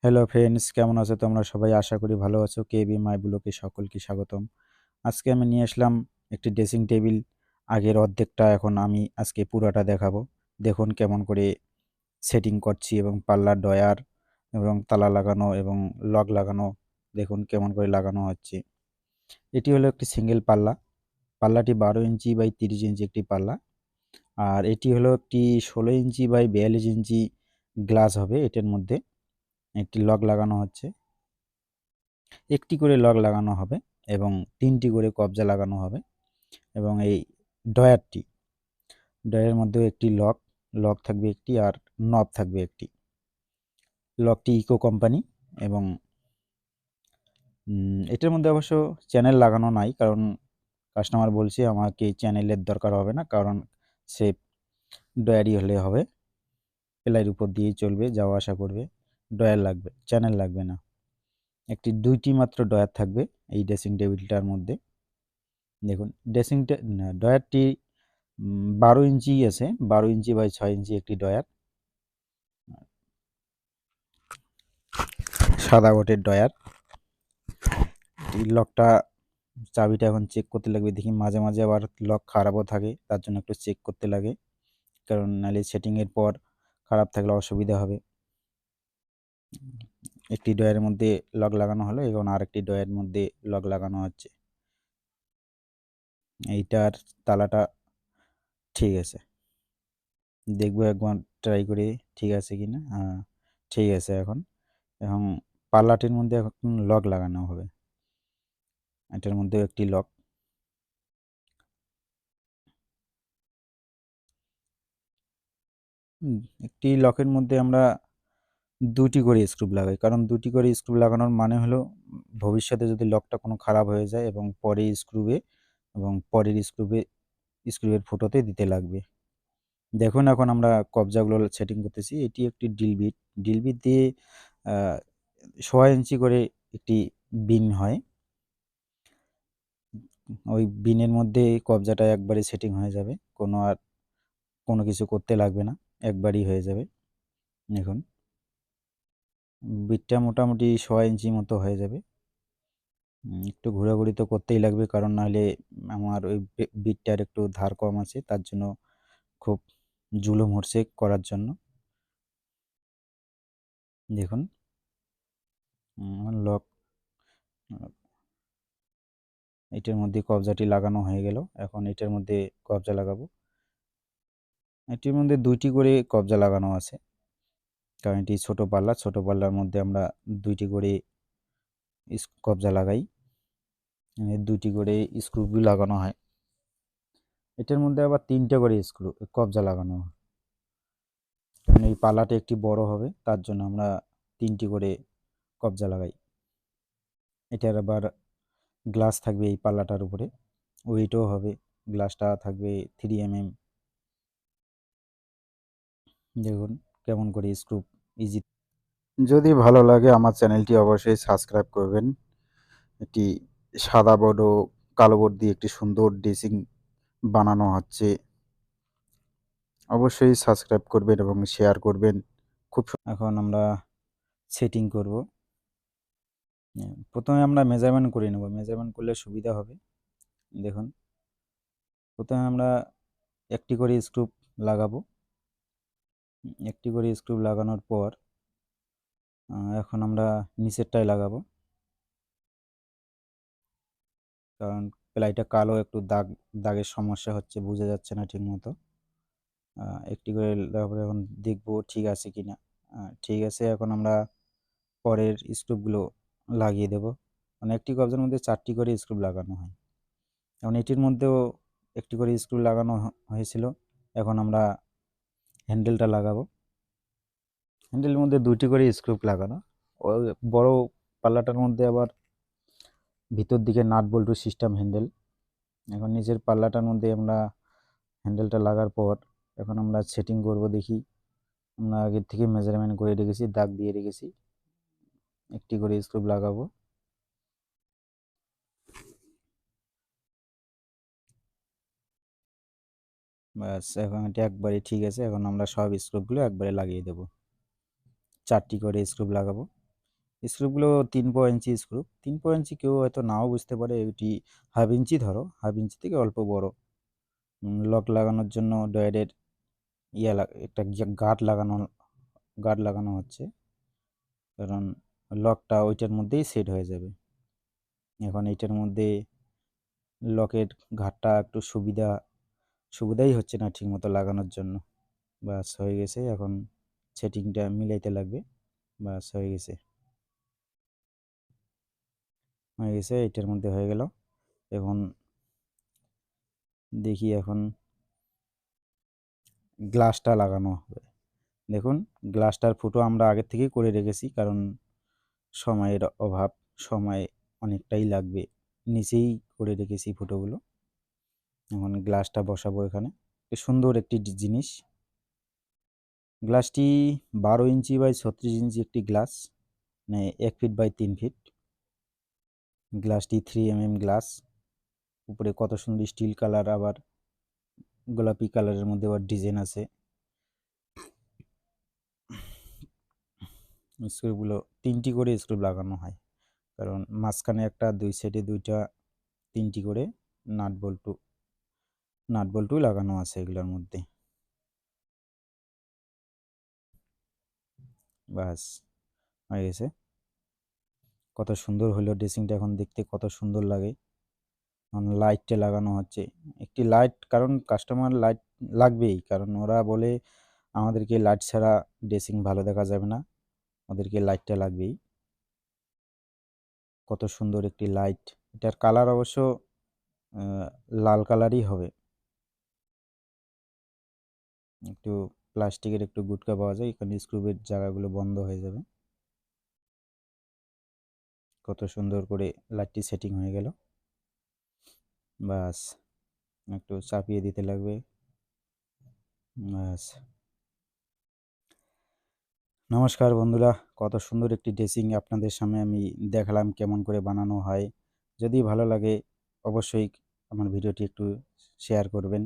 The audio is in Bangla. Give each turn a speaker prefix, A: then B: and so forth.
A: হ্যালো ফ্রেন্ডস, কেমন আছো তোমরা সবাই? আশা করি ভালো আছো। কেবি মাই ব্লগে সকলকে স্বাগতম। আজকে আমি নিয়ে আসলাম একটি ড্রেসিং টেবিল। আগের অর্ধেকটা এখন আমি আজকে পুরোটা দেখাবো। দেখুন কেমন করে সেটিং করছি এবং পাল্লার ডয়ার এবং তালা লাগানো এবং লক লাগানো দেখুন কেমন করে লাগানো হচ্ছে। এটি হলো একটি সিঙ্গেল পাল্লা। পাল্লাটি 12 ইঞ্চি বাই 30 ইঞ্চি একটি পাল্লা। আর এটি হলো একটি 16 ইঞ্চি বাই 42 ইঞ্চি গ্লাস হবে। এটার মধ্যে একটি লক লাগানো হচ্ছে। একটি করে লক লাগানো হবে এবং 3টি করে কবজা লাগানো হবে এবং এই ডয়ারের মধ্যেও একটি লক থাকবে একটি আর নব থাকবে একটি। লকটি ইকো কোম্পানি এবং এটার মধ্যে অবশ্য চ্যানেল লাগানো নাই, কারণ কাস্টমার বলছে আমাকে চ্যানেলের দরকার হবে না, কারণ সে ডয়ারই হলে হবে, প্লাইয়ের উপর দিয়েই চলবে, যাওয়া আসা করবে, ডয়ার লাগবে, চ্যানেল লাগবে না। দুইটি মাত্র ডয়ার থাকবে এই ড্রেসিং টেবিলটার মধ্যে। দেখুন ডয়ারটি 12 ইঞ্চি আছে, 12 ইঞ্চি বাই 6 ইঞ্চি একটি ডয়ার, সাদা গোটের ডয়ার। এই লকটা চাবিটা এখন চেক করতে লাগবে, দেখি মাঝে মাঝে আবার লক খারাপও থাকে, তার জন্য একটু চেক করতে লাগে, কারণ নাহলে সেটিংয়ের পর খারাপ থাকলে অসুবিধা হবে। একটি ডয়ারের মধ্যে লক লাগানো হলো এবং আরেকটি ডয়ারের মধ্যে লক লাগানো হচ্ছে। এইটার তালাটা ঠিক আছে, দেখবো একবার ট্রাই করে ঠিক আছে কিনা। হ্যাঁ, ঠিক আছে। এখন পাল্লাটির মধ্যে এখন লক লাগানো হবে। এটার মধ্যে একটি লক, একটি লকের মধ্যে আমরা দুটি করে স্ক্রু লাগাই, কারণ দুটি করে স্ক্রু লাগানোর মানে হলো ভবিষ্যতে যদি লকটা কোনো খারাপ হয়ে যায় এবং পরের স্ক্রুয়ের ফুটোতে দিতে লাগবে। দেখুন এখন আমরা কবজাগুলো সেটিং করতেছি। এটি একটি ড্রিল বিট দিয়ে 6 ইঞ্চি করে একটি বিন হয়। ওই বিনের মধ্যে কবজাটা একবারে সেটিং হয়ে যাবে, কোনো কিছু করতে লাগবে না, একবারই হয়ে যাবে। দেখুন বিটটা মোটামুটি 6 ইঞ্চি মতো হয়ে যাবে। একটু ঘোরাঘুরি তো করতেই লাগবে, কারণ নাহলে আমার ওই বিটটার একটু ধার কম আছে, তার জন্য খুব জুলুম হচ্ছে করার জন্য। দেখুন লক এটার মধ্যে কবজাটি লাগানো হয়ে গেল। এখন এটার মধ্যে কবজা লাগাবো। এটির মধ্যে দুইটি করে কবজা লাগানো আছে, কারণ এটি ছোট পাল্লার মধ্যে আমরা দুইটি করে কবজা লাগাই, দুইটি করে স্ক্রু লাগানো হয়। এটার মধ্যে আবার 3টে করে কবজা লাগানো হয়, কারণ এই পাল্লাটা একটি বড় হবে, তার জন্য আমরা 3টি করে কবজা লাগাই। এটার আবার গ্লাস থাকবে এই পাল্লাটার উপরে, ওয়েটও হবে, গ্লাসটা থাকবে 3 mm। দেখুন কেমন করে স্ক্রু ইজি। যদি ভালো লাগে আমার চ্যানেলটি অবশ্যই সাবস্ক্রাইব করবেন। এটি সাদা বোর্ড ও কালো বোর্ড দিয়ে একটি সুন্দর ড্রেসিং বানানো হচ্ছে, অবশ্যই সাবস্ক্রাইব করবেন এবং শেয়ার করবেন। এখন আমরা সেটিং করব। প্রথমে আমরা মেজারমেন্ট করে নেব, মেজারমেন্ট করলে সুবিধা হবে। দেখুন প্রথমে আমরা একটি করে স্ক্রু লাগাবো। একটি করে স্ক্রু লাগানোর পর এখন আমরা নিচেরটায় লাগাবো, কারণ প্লাইটা কালো, একটু দাগের সমস্যা হচ্ছে, বোঝা যাচ্ছে না ঠিক মতো। একটি করে তারপরে এখন দেখবো ঠিক আছে কিনা। ঠিক আছে, এখন আমরা পরের স্ক্রুপগুলো লাগিয়ে দেব। মানে একটি কবজার মধ্যে 4টি করে স্ক্রু লাগানো হয়, এখন এটির মধ্যেও একটি করে স্ক্রু লাগানো হয়েছিল। এখন আমরা হ্যান্ডেলটা লাগাবো। হ্যান্ডেলের মধ্যে 2টি করে স্ক্রু লাগানো। ওই বড় পাল্লাটার মধ্যে আবার ভিতর দিকে নাট বল্টু সিস্টেম হ্যান্ডেল। এখন নিচের পাল্লাটার মধ্যে আমরা হ্যান্ডেলটা লাগার পর এখন আমরা সেটিং করব। দেখি, আমরা আগের থেকে মেজারমেন্ট করে রেখেছি, দাগ দিয়ে রেখেছি। একটি করে স্ক্রু লাগাবো। ব্যাস, এখন এটা একবারে ঠিক আছে। এখন আমরা সব স্ক্রুগুলো একবারে লাগিয়ে দেব। 4টি করে স্ক্রু লাগাবো। স্ক্রুগুলো 3 ইঞ্চি স্ক্রু। 3 ইঞ্চি কেউ হয়তো নাও বুঝতে পারে, এটি হাফ ইঞ্চি ধরো, হাফ ইঞ্চি থেকে অল্প বড়। লক লাগানোর জন্য ডয়েডের একটা গার্ড লাগানো হচ্ছে, কারণ লকটা ওইটার মধ্যেই সেট হয়ে যাবে। এখন এইটার মধ্যে লকের ঘাটটা একটু সুবিধাই হচ্ছে না ঠিকমতো লাগানোর জন্য। বাস হয়ে গেছে, এখন সেটিংটা মিলাইতে লাগবে। বাস হয়ে গেছে, এটার মধ্যে হয়ে গেল। এখন দেখি এখন গ্লাসটা লাগানো হবে। দেখুন, গ্লাসটার ফুটো আমরা আগের থেকেই করে রেখেছি, কারণ সময়ের অভাব, সময় অনেকটাই লাগবে, নিচেই করে রেখেছি ফুটোগুলো। এখন গ্লাসটা বসাবো এখানে। সুন্দর একটি জিনিস, গ্লাসটি 12 ইঞ্চি বাই 36 ইঞ্চি একটি গ্লাস, মানে 1 ফিট বাই 3 ফিট। গ্লাসটি 3 গ্লাস, উপরে কত সুন্দর স্টিল কালার, আবার গোলাপি কালারের মধ্যে আবার ডিজাইন আছে। স্ক্রুগুলো 3টি করে স্ক্রু লাগানো হয়, কারণ মাঝখানে একটা, 2 সাইডে 2টা, 3টি করে নাট বল্টু লাগানো আছে এগুলোর মধ্যে। বাস হয়ে গেছে। কত সুন্দর হলো ড্রেসিংটা, এখন দেখতে কত সুন্দর লাগে। এখন লাইটটা লাগানো হচ্ছে, একটি লাইট, কারণ কাস্টমার লাইট লাগবেই, কারণ ওরা বলে আমাদেরকে লাইট ছাড়া ড্রেসিং ভালো দেখা যাবে না, ওদেরকে লাইটটা লাগবেই। কত সুন্দর একটি লাইট, এটার কালার অবশ্য লাল কালারই হবে। একটু প্লাস্টিকের একটু গুটকা পাওয়া যায়, এখানে স্ক্রুবের জায়গাগুলো বন্ধ হয়ে যাবে। কত সুন্দর করে লাইটটি সেটিং হয়ে গেল। বাস একটু চাপিয়ে দিতে লাগবে। বাস। নমস্কার বন্ধুরা, কত সুন্দর একটি ড্রেসিং আপনাদের সামনে আমি দেখালাম কেমন করে বানানো হয়। যদি ভালো লাগে অবশ্যই আমার ভিডিওটি একটু শেয়ার করবেন।